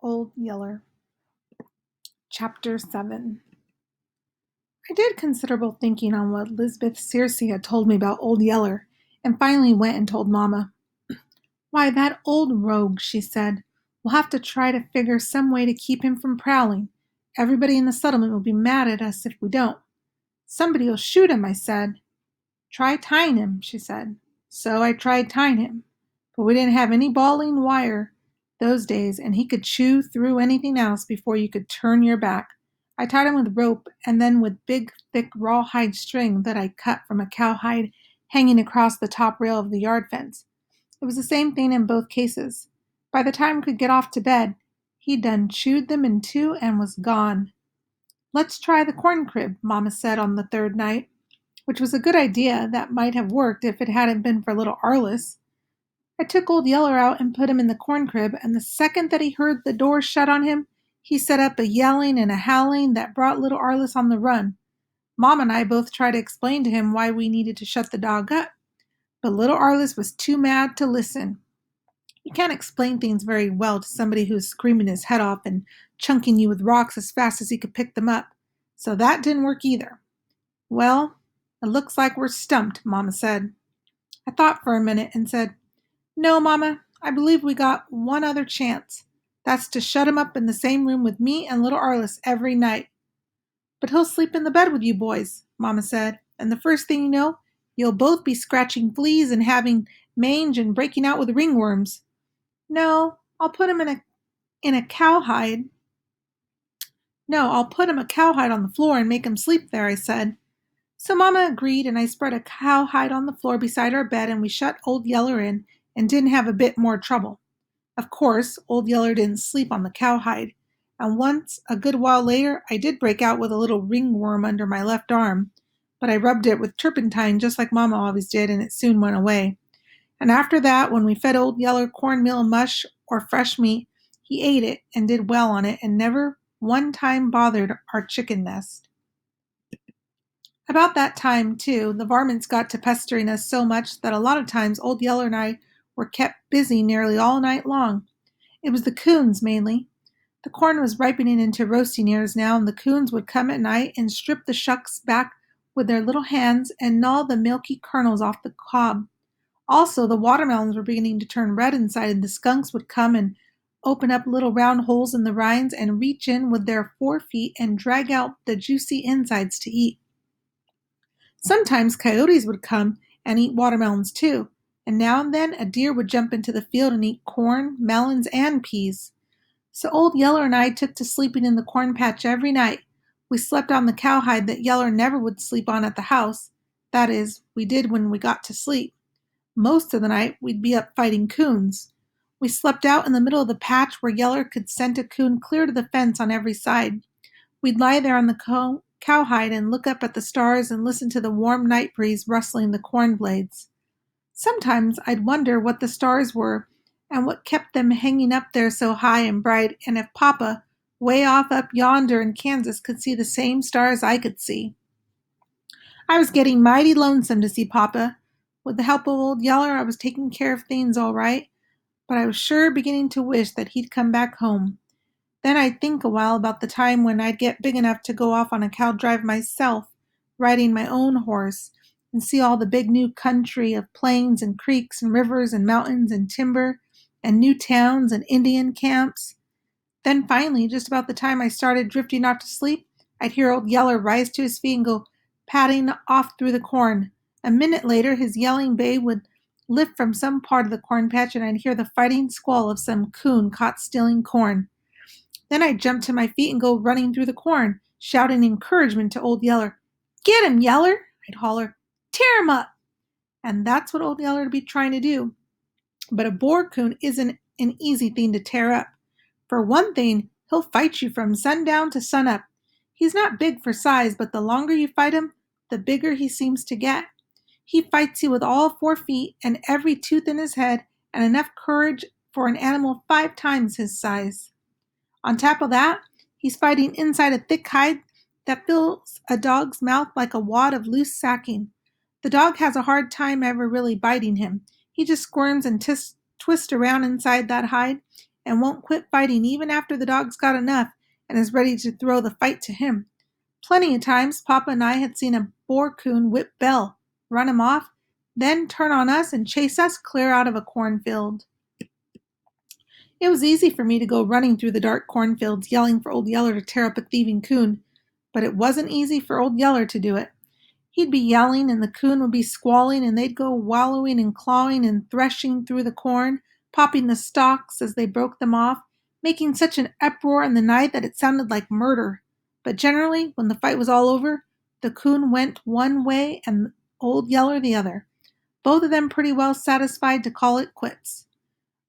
Old Yeller. Chapter 7. I did considerable thinking on what Lisbeth Searcy had told me about Old Yeller, and finally went and told Mamma. Why, that old rogue, she said. We'll have to try to figure some way to keep him from prowling. Everybody in the settlement will be mad at us if we don't. Somebody'll shoot him, I said. Try tying him, she said. So I tried tying him, but we didn't have any bawling wire those days, and he could chew through anything else before you could turn your back. I tied him with rope and then with big, thick rawhide string that I cut from a cowhide hanging across the top rail of the yard fence. It was the same thing in both cases. By the time I could get off to bed, he'd done chewed them in two and was gone. Let's try the corn crib, Mamma said on the third night, which was a good idea that might have worked if it hadn't been for little Arliss. I took Old Yeller out and put him in the corn crib, and the second that he heard the door shut on him, he set up a yelling and a howling that brought little Arliss on the run. Mom and I both tried to explain to him why we needed to shut the dog up, but little Arliss was too mad to listen. You can't explain things very well to somebody who's screaming his head off and chunking you with rocks as fast as he could pick them up, so that didn't work either. Well, it looks like we're stumped, Mama said. I thought for a minute and said, No, Mama, I believe we got one other chance. That's to shut him up in the same room with me and little Arliss every night. But he'll sleep in the bed with you boys, Mama said, and the first thing you know, you'll both be scratching fleas and having mange and breaking out with ringworms. No, I'll put him in a cowhide. No, I'll put him a cowhide on the floor and make him sleep there, I said. So Mama agreed, and I spread a cowhide on the floor beside our bed, and we shut Old Yeller in and didn't have a bit more trouble. Of course, Old Yeller didn't sleep on the cowhide, and once, a good while later, I did break out with a little ringworm under my left arm, but I rubbed it with turpentine just like Mama always did, and it soon went away. And after that, when we fed Old Yeller cornmeal mush or fresh meat, he ate it and did well on it and never one time bothered our chicken nest. About that time, too, the varmints got to pestering us so much that a lot of times Old Yeller and I were kept busy nearly all night long. It was the coons, mainly. The corn was ripening into roasting ears now, and the coons would come at night and strip the shucks back with their little hands and gnaw the milky kernels off the cob. Also, the watermelons were beginning to turn red inside, and the skunks would come and open up little round holes in the rinds and reach in with their 4 feet and drag out the juicy insides to eat. Sometimes coyotes would come and eat watermelons too, and now and then a deer would jump into the field and eat corn, melons, and peas. So Old Yeller and I took to sleeping in the corn patch every night. We slept on the cowhide that Yeller never would sleep on at the house. That is, we did when we got to sleep. Most of the night, we'd be up fighting coons. We slept out in the middle of the patch where Yeller could scent a coon clear to the fence on every side. We'd lie there on the cowhide and look up at the stars and listen to the warm night breeze rustling the corn blades. Sometimes I'd wonder what the stars were and what kept them hanging up there so high and bright, and if Papa, way off up yonder in Kansas, could see the same stars I could see. I was getting mighty lonesome to see Papa. With the help of Old Yeller, I was taking care of things all right, but I was sure beginning to wish that he'd come back home. Then I'd think a while about the time when I'd get big enough to go off on a cow drive myself, riding my own horse, and see all the big new country of plains and creeks and rivers and mountains and timber and new towns and Indian camps. Then finally, just about the time I started drifting off to sleep, I'd hear Old Yeller rise to his feet and go padding off through the corn. A minute later, his yelling bay would lift from some part of the corn patch, and I'd hear the fighting squall of some coon caught stealing corn. Then I'd jump to my feet and go running through the corn, shouting encouragement to Old Yeller. Get him, Yeller, I'd holler. Tear him up. And that's what Old Yeller would be trying to do. But a boar coon isn't an easy thing to tear up. For one thing, he'll fight you from sundown to sunup. He's not big for size, but the longer you fight him, the bigger he seems to get. He fights you with all 4 feet and every tooth in his head and enough courage for an animal 5 times his size. On top of that, he's fighting inside a thick hide that fills a dog's mouth like a wad of loose sacking. The dog has a hard time ever really biting him. He just squirms and twists around inside that hide, and won't quit fighting even after the dog's got enough and is ready to throw the fight to him. Plenty of times Papa and I had seen a boar coon whip Belle, run him off, then turn on us and chase us clear out of a cornfield. It was easy for me to go running through the dark cornfields yelling for Old Yeller to tear up a thieving coon, but it wasn't easy for Old Yeller to do it. He'd be yelling and the coon would be squalling and they'd go wallowing and clawing and threshing through the corn, popping the stalks as they broke them off, making such an uproar in the night that it sounded like murder. But generally, when the fight was all over, the coon went one way and Old Yeller the other, both of them pretty well satisfied to call it quits.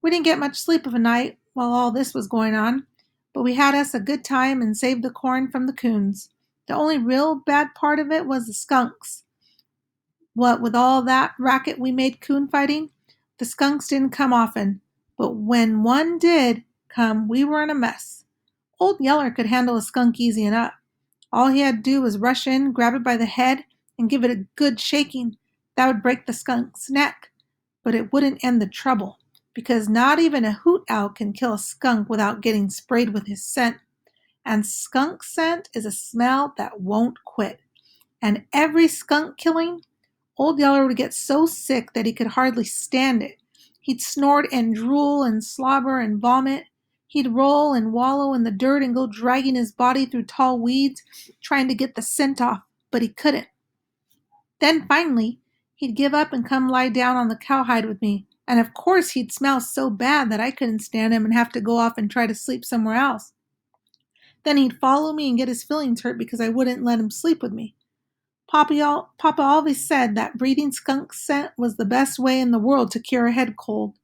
We didn't get much sleep of a night while all this was going on, but we had us a good time and saved the corn from the coons. The only real bad part of it was the skunks. What with all that racket we made coon fighting, the skunks didn't come often, but when one did come, we were in a mess. Old Yeller could handle a skunk easy enough. All he had to do was rush in, grab it by the head, and give it a good shaking. That would break the skunk's neck, but it wouldn't end the trouble, because not even a hoot owl can kill a skunk without getting sprayed with his scent. And skunk scent is a smell that won't quit. And every skunk killing, Old Yeller would get so sick that he could hardly stand it. He'd snort and drool and slobber and vomit. He'd roll and wallow in the dirt and go dragging his body through tall weeds, trying to get the scent off, but he couldn't. Then finally, he'd give up and come lie down on the cowhide with me, and of course he'd smell so bad that I couldn't stand him and have to go off and try to sleep somewhere else. Then he'd follow me and get his feelings hurt because I wouldn't let him sleep with me. Papa always said that breathing skunk scent was the best way in the world to cure a head cold.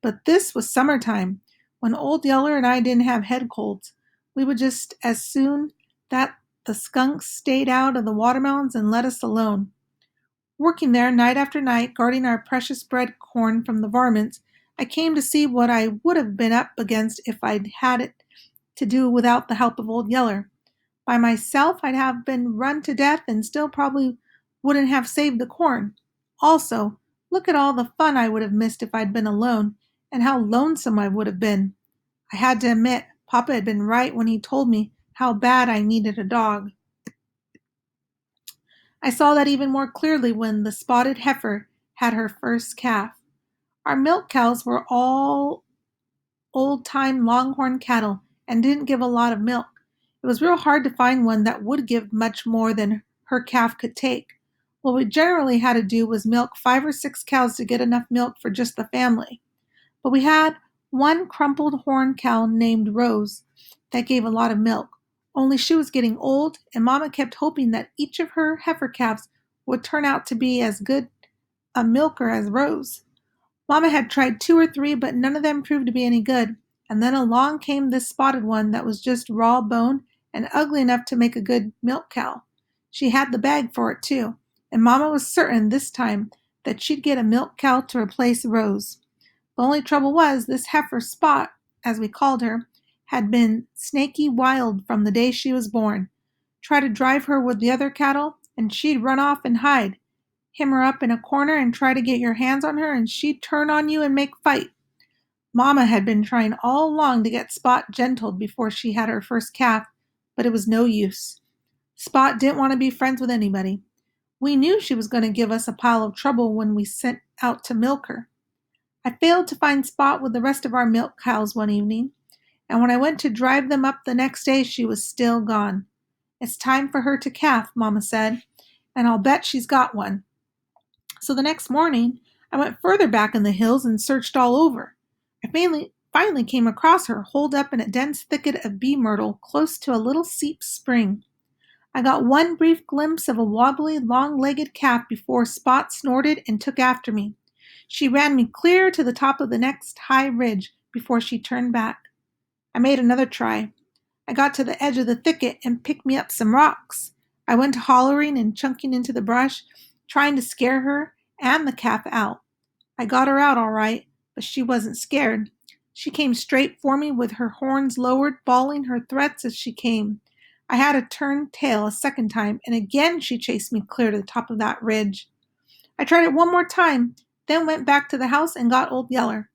But this was summertime, when Old Yeller and I didn't have head colds. We would just as soon that the skunks stayed out of the watermelons and let us alone. Working there night after night, guarding our precious bread corn from the varmints, I came to see what I would have been up against if I'd had it to do without the help of Old Yeller. By myself, I'd have been run to death and still probably wouldn't have saved the corn. Also, look at all the fun I would have missed if I'd been alone, and how lonesome I would have been. I had to admit, Papa had been right when he told me how bad I needed a dog. I saw that even more clearly when the spotted heifer had her first calf. Our milk cows were all old-time longhorn cattle and didn't give a lot of milk. It was real hard to find one that would give much more than her calf could take. What we generally had to do was milk 5 or 6 cows to get enough milk for just the family. But we had one crumpled horn cow named Rose that gave a lot of milk, only she was getting old, and Mama kept hoping that each of her heifer calves would turn out to be as good a milker as Rose. Mama had tried 2 or 3, but none of them proved to be any good, and then along came this spotted one that was just raw bone and ugly enough to make a good milk cow. She had the bag for it too, and Mama was certain this time that she'd get a milk cow to replace Rose. The only trouble was this heifer Spot, as we called her, had been snaky wild from the day she was born. Try to drive her with the other cattle, and she'd run off and hide. Hem her up in a corner and try to get your hands on her, and she'd turn on you and make fight. Mama had been trying all along to get Spot gentled before she had her first calf, but it was no use. Spot didn't want to be friends with anybody. We knew she was going to give us a pile of trouble when we sent out to milk her. I failed to find Spot with the rest of our milk cows one evening, and when I went to drive them up the next day, she was still gone. It's time for her to calf, Mama said, and I'll bet she's got one. So the next morning, I went further back in the hills and searched all over. I finally came across her, holed up in a dense thicket of bee myrtle close to a little seep spring. I got one brief glimpse of a wobbly, long-legged calf before Spot snorted and took after me. She ran me clear to the top of the next high ridge before she turned back. I made another try. I got to the edge of the thicket and picked me up some rocks. I went hollering and chunking into the brush, trying to scare her and the calf out. I got her out all right, but she wasn't scared. She came straight for me with her horns lowered, bawling her threats as she came. I had to turn tail a second time, and again she chased me clear to the top of that ridge. I tried it one more time, then went back to the house and got Old Yeller.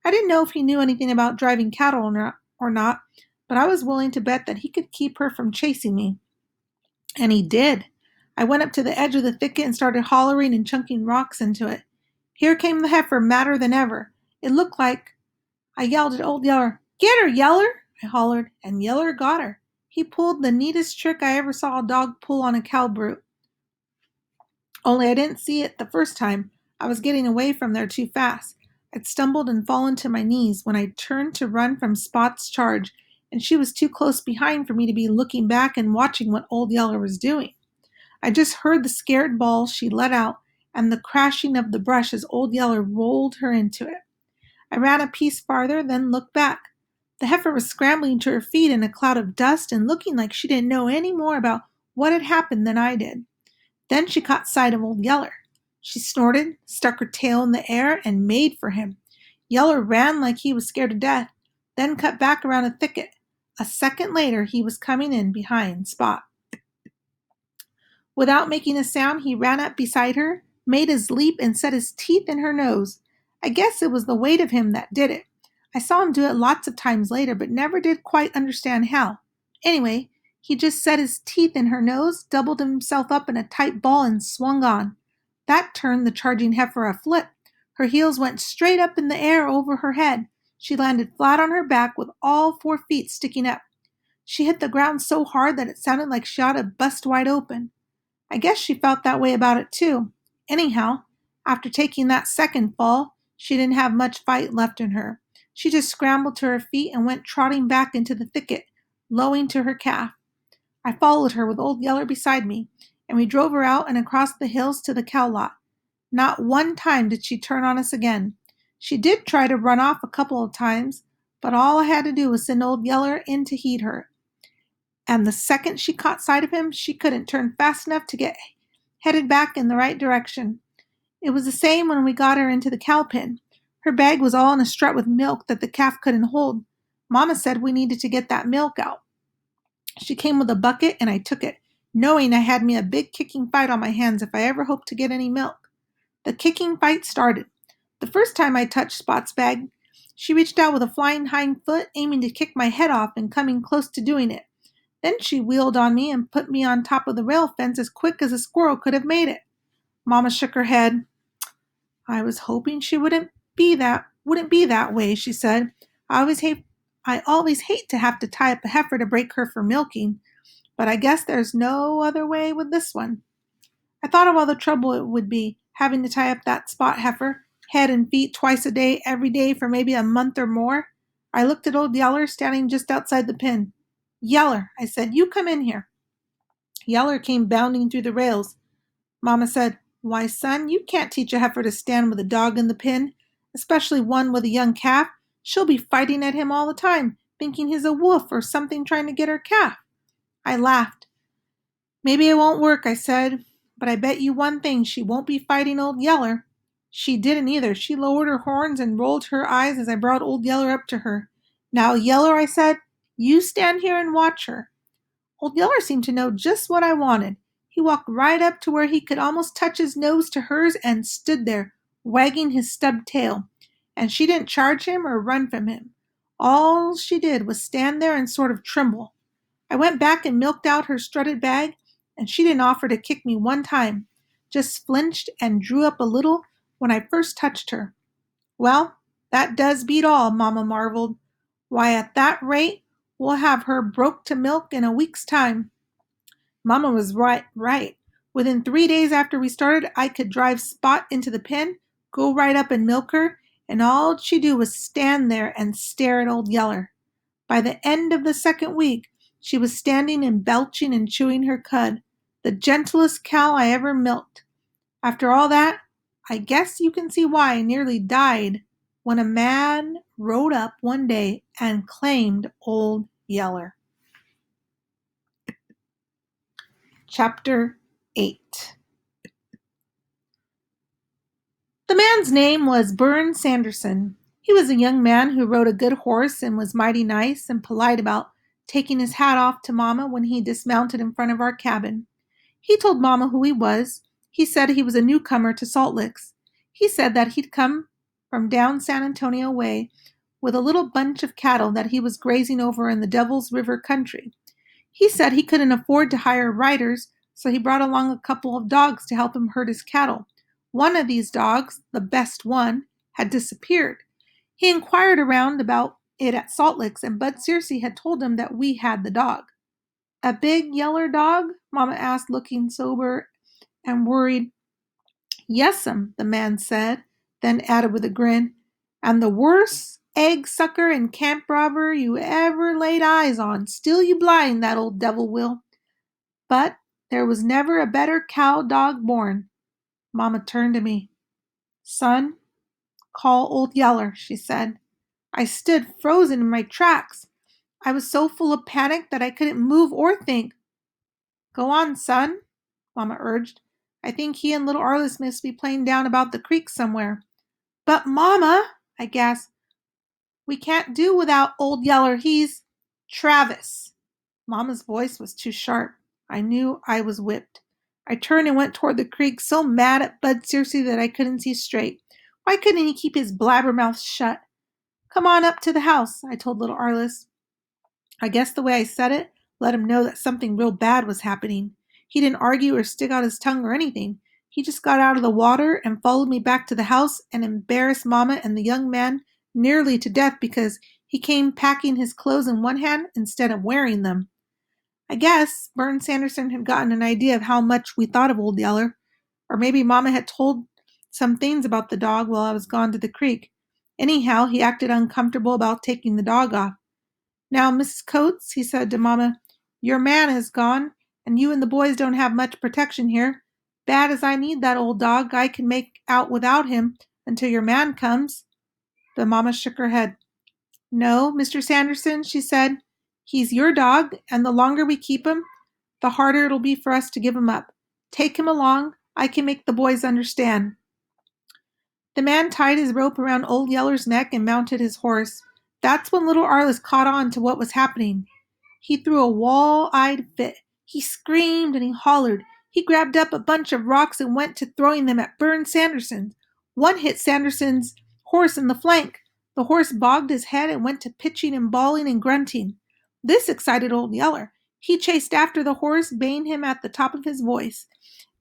I didn't know if he knew anything about driving cattle or not, but I was willing to bet that he could keep her from chasing me. And he did. I went up to the edge of the thicket and started hollering and chunking rocks into it. Here came the heifer, madder than ever. It looked like I yelled at Old Yeller. Get her, Yeller! I hollered, and Yeller got her. He pulled the neatest trick I ever saw a dog pull on a cow brute. Only I didn't see it the first time. I was getting away from there too fast. I'd stumbled and fallen to my knees when I turned to run from Spot's charge, and she was too close behind for me to be looking back and watching what Old Yeller was doing. I just heard the scared bawl she let out and the crashing of the brush as Old Yeller rolled her into it. I ran a piece farther, then looked back. The heifer was scrambling to her feet in a cloud of dust and looking like she didn't know any more about what had happened than I did. Then she caught sight of Old Yeller. She snorted, stuck her tail in the air, and made for him. Yeller ran like he was scared to death, then cut back around a thicket. A second later, he was coming in behind Spot. Without making a sound, he ran up beside her, made his leap, and set his teeth in her nose. I guess it was the weight of him that did it. I saw him do it lots of times later, but never did quite understand how. Anyway, he just set his teeth in her nose, doubled himself up in a tight ball, and swung on. That turned the charging heifer a flip. Her heels went straight up in the air over her head. She landed flat on her back with all 4 feet sticking up. She hit the ground so hard that it sounded like she ought to bust wide open. I guess she felt that way about it too. Anyhow, after taking that second fall, she didn't have much fight left in her. She just scrambled to her feet and went trotting back into the thicket, lowing to her calf. I followed her with Old Yeller beside me, and we drove her out and across the hills to the cow lot. Not one time did she turn on us again. She did try to run off a couple of times, but all I had to do was send Old Yeller in to heed her. And the second she caught sight of him, she couldn't turn fast enough to get headed back in the right direction. It was the same when we got her into the cow pen. Her bag was all in a strut with milk that the calf couldn't hold. Mama said we needed to get that milk out. She came with a bucket, and I took it, knowing I had me a big kicking fight on my hands if I ever hoped to get any milk. The kicking fight started. The first time I touched Spot's bag, she reached out with a flying hind foot, aiming to kick my head off and coming close to doing it. Then she wheeled on me and put me on top of the rail fence as quick as a squirrel could have made it. Mama shook her head. I was hoping she wouldn't be that way, she said. I always hate to have to tie up a heifer to break her for milking, but I guess there's no other way with this one. I thought of all the trouble it would be having to tie up that Spot heifer, head and feet twice a day, every day for maybe a month or more. I looked at Old Yeller standing just outside the pen. Yeller, I said, you come in here. Yeller came bounding through the rails. Mama said, why, son, you can't teach a heifer to stand with a dog in the pen, especially one with a young calf. She'll be fighting at him all the time, thinking he's a wolf or something trying to get her calf. I laughed. Maybe it won't work, I said, but I bet you one thing, she won't be fighting Old Yeller. She didn't either. She lowered her horns and rolled her eyes as I brought Old Yeller up to her. Now, Yeller, I said, you stand here and watch her. Old Yeller seemed to know just what I wanted. He walked right up to where he could almost touch his nose to hers and stood there, wagging his stubbed tail. And she didn't charge him or run from him. All she did was stand there and sort of tremble. I went back and milked out her strutted bag, and she didn't offer to kick me one time, just flinched and drew up a little when I first touched her. Well, that does beat all, Mama marveled. Why, at that rate, we'll have her broke to milk in a week's time. Mama was right. Within 3 days after we started, I could drive Spot into the pen, go right up and milk her, and all she'd do was stand there and stare at Old Yeller. By the end of the second week, she was standing and belching and chewing her cud, the gentlest cow I ever milked. After all that, I guess you can see why I nearly died when a man rode up one day and claimed Old Yeller. Chapter 8. The man's name was Burn Sanderson. He was a young man who rode a good horse and was mighty nice and polite about taking his hat off to Mama when he dismounted in front of our cabin. He told Mama who he was. He said he was a newcomer to Salt Licks. He said that he'd come from down San Antonio way with a little bunch of cattle that he was grazing over in the Devil's River country. He said he couldn't afford to hire riders, so he brought along a couple of dogs to help him herd his cattle. One of these dogs, the best one, had disappeared. He inquired around about it at Salt Licks, and Bud Searcy had told him that we had the dog. A big yeller dog? Mama asked, looking sober and worried. Yes'm, the man said, then added with a grin, and the worst egg sucker and camp robber you ever laid eyes on. Still you blind, that old devil will. But there was never a better cow dog born. Mama turned to me. Son, call Old Yeller, she said. I stood frozen in my tracks. I was so full of panic that I couldn't move or think. Go on, son, Mama urged. I think he and little Arliss must be playing down about the creek somewhere. But, Mama, I gasped, we can't do without Old Yeller. He's Travis. Mama's voice was too sharp. I knew I was whipped. I turned and went toward the creek, so mad at Bud Searcy that I couldn't see straight. Why couldn't he keep his blabbermouth shut? Come on up to the house, I told little Arliss. I guess the way I said it let him know that something real bad was happening. He didn't argue or stick out his tongue or anything. He just got out of the water and followed me back to the house and embarrassed Mama and the young man nearly to death because he came packing his clothes in one hand instead of wearing them. I guess Burns Sanderson had gotten an idea of how much we thought of Old Yeller, or maybe Mama had told some things about the dog while I was gone to the creek. Anyhow, he acted uncomfortable about taking the dog off. Now, Mrs. Coates, he said to Mama, your man is gone, and you and the boys don't have much protection here. Bad as I need that old dog, I can make out without him until your man comes. But Mama shook her head. No, Mr. Sanderson, she said. He's your dog, and the longer we keep him, the harder it'll be for us to give him up. Take him along. I can make the boys understand. The man tied his rope around Old Yeller's neck and mounted his horse. That's when little Arliss caught on to what was happening. He threw a wall-eyed fit. He screamed and he hollered. He grabbed up a bunch of rocks and went to throwing them at Burns Sanderson. One hit Sanderson's horse in the flank. The horse bogged his head and went to pitching and bawling and grunting. This excited Old Yeller. He chased after the horse, baying him at the top of his voice.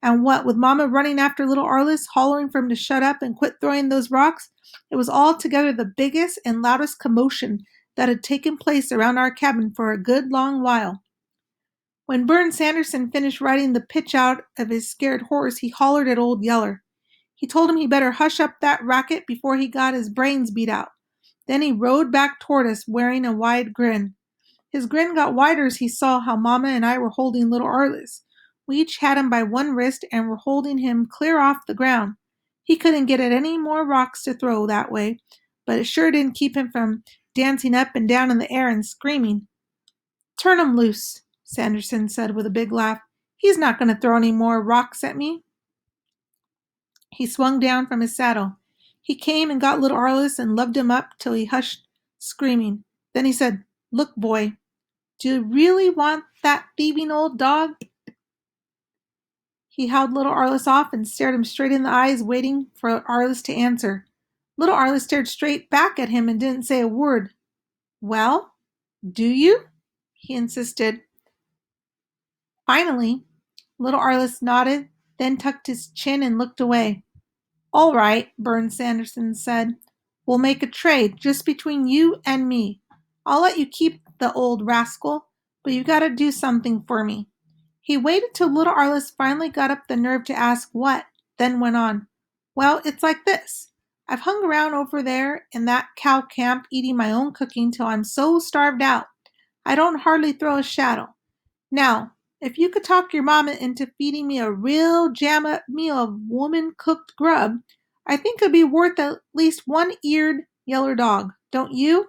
And what with Mama running after little Arliss, hollering for him to shut up and quit throwing those rocks, it was altogether the biggest and loudest commotion that had taken place around our cabin for a good long while. When Burns Sanderson finished riding the pitch out of his scared horse, he hollered at Old Yeller. He told him he better hush up that racket before he got his brains beat out. Then he rode back toward us, wearing a wide grin. His grin got wider as he saw how Mama and I were holding little Arliss. We each had him by one wrist and were holding him clear off the ground. He couldn't get at any more rocks to throw that way, but it sure didn't keep him from dancing up and down in the air and screaming. Turn him loose, Sanderson said with a big laugh. He's not going to throw any more rocks at me. He swung down from his saddle. He came and got little Arliss and loved him up till he hushed screaming. Then he said, Look, boy, do you really want that thieving old dog? He held little Arliss off and stared him straight in the eyes, waiting for Arliss to answer. Little Arliss stared straight back at him and didn't say a word. Well, do you? He insisted. Finally, little Arliss nodded, then tucked his chin and looked away. All right, Burns Sanderson said. We'll make a trade just between you and me. I'll let you keep the old rascal, but you got to do something for me. He waited till little Arliss finally got up the nerve to ask what, then went on. Well, it's like this. I've hung around over there in that cow camp eating my own cooking till I'm so starved out, I don't hardly throw a shadow. Now, if you could talk your mama into feeding me a real jam-up meal of woman-cooked grub, I think it'd be worth at least one-eared yeller dog, don't you?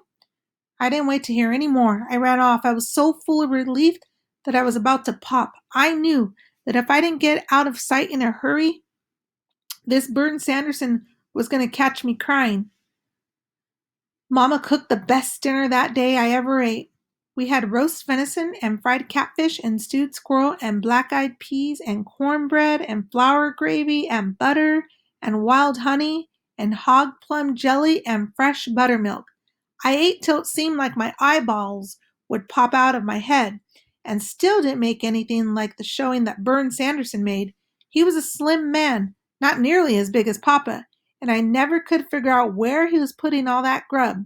I didn't wait to hear any more. I ran off. I was so full of relief that I was about to pop. I knew that if I didn't get out of sight in a hurry, this Burns Sanderson was going to catch me crying. Mama cooked the best dinner that day I ever ate. We had roast venison and fried catfish and stewed squirrel and black-eyed peas and cornbread and flour gravy and butter and wild honey and hog plum jelly and fresh buttermilk. I ate till it seemed like my eyeballs would pop out of my head, and still didn't make anything like the showing that Bern Sanderson made. He was a slim man, not nearly as big as Papa, and I never could figure out where he was putting all that grub.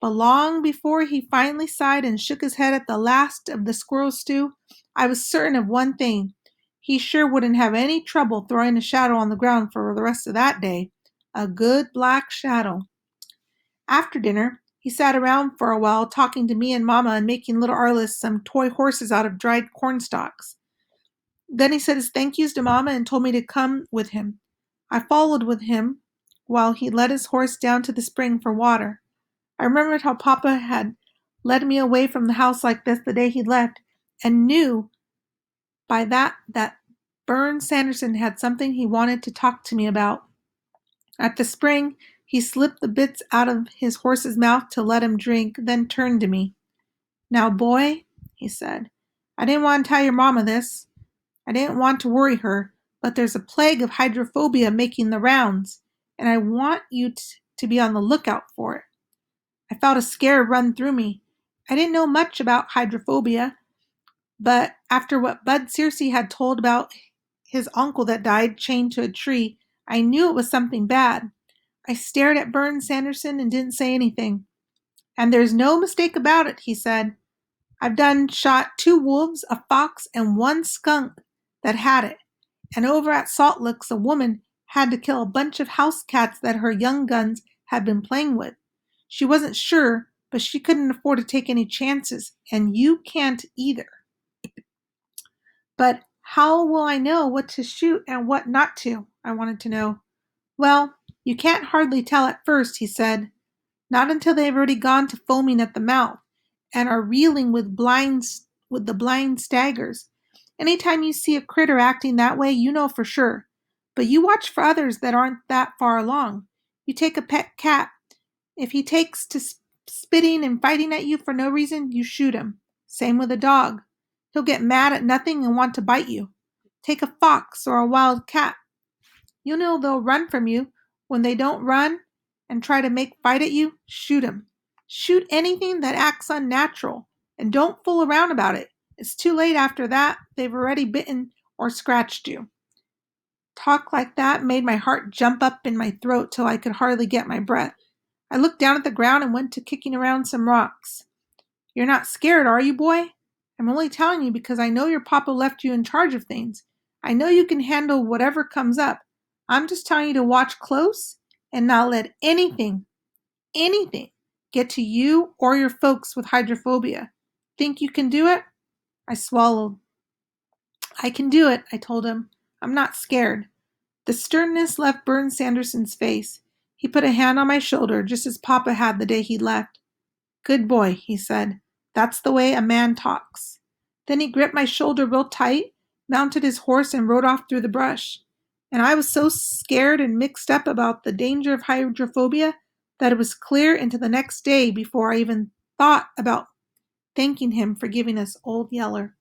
But long before he finally sighed and shook his head at the last of the squirrel stew, I was certain of one thing. He sure wouldn't have any trouble throwing a shadow on the ground for the rest of that day. A good black shadow. After dinner, he sat around for a while talking to me and Mama and making little Arliss some toy horses out of dried corn stalks. Then he said his thank yous to Mama and told me to come with him. I followed with him while he led his horse down to the spring for water. I remembered how Papa had led me away from the house like this the day he left, and knew by that Bern Sanderson had something he wanted to talk to me about. At the spring, he slipped the bits out of his horse's mouth to let him drink, then turned to me. Now, boy, he said, I didn't want to tell your mama this. I didn't want to worry her, but there's a plague of hydrophobia making the rounds, and I want you to be on the lookout for it. I felt a scare run through me. I didn't know much about hydrophobia, but after what Bud Searcy had told about his uncle that died chained to a tree, I knew it was something bad. I stared at Bern Sanderson and didn't say anything. And there's no mistake about it, he said. I've done shot 2 wolves, a fox, and 1 skunk that had it. And over at Salt Licks, a woman had to kill a bunch of house cats that her young guns had been playing with. She wasn't sure, but she couldn't afford to take any chances, and you can't either. But how will I know what to shoot and what not to? I wanted to know. Well, you can't hardly tell at first, he said. Not until they've already gone to foaming at the mouth and are reeling with the blind staggers. Any time you see a critter acting that way, you know for sure. But you watch for others that aren't that far along. You take a pet cat. If he takes to spitting and fighting at you for no reason, you shoot him. Same with a dog. He'll get mad at nothing and want to bite you. Take a fox or a wild cat. You know they'll run from you. When they don't run and try to make fight at you, shoot 'em. Shoot anything that acts unnatural, and don't fool around about it. It's too late after that. They've already bitten or scratched you. Talk like that made my heart jump up in my throat till I could hardly get my breath. I looked down at the ground and went to kicking around some rocks. You're not scared, are you, boy? I'm only telling you because I know your papa left you in charge of things. I know you can handle whatever comes up. I'm just telling you to watch close and not let anything get to you or your folks with hydrophobia. Think you can do it? I swallowed. I can do it, I told him. I'm not scared. The sternness left Bern Sanderson's face. He put a hand on my shoulder, just as Papa had the day he left. Good boy, he said. That's the way a man talks. Then he gripped my shoulder real tight, mounted his horse, and rode off through the brush. And I was so scared and mixed up about the danger of hydrophobia that it was clear into the next day before I even thought about thanking him for giving us Old Yeller.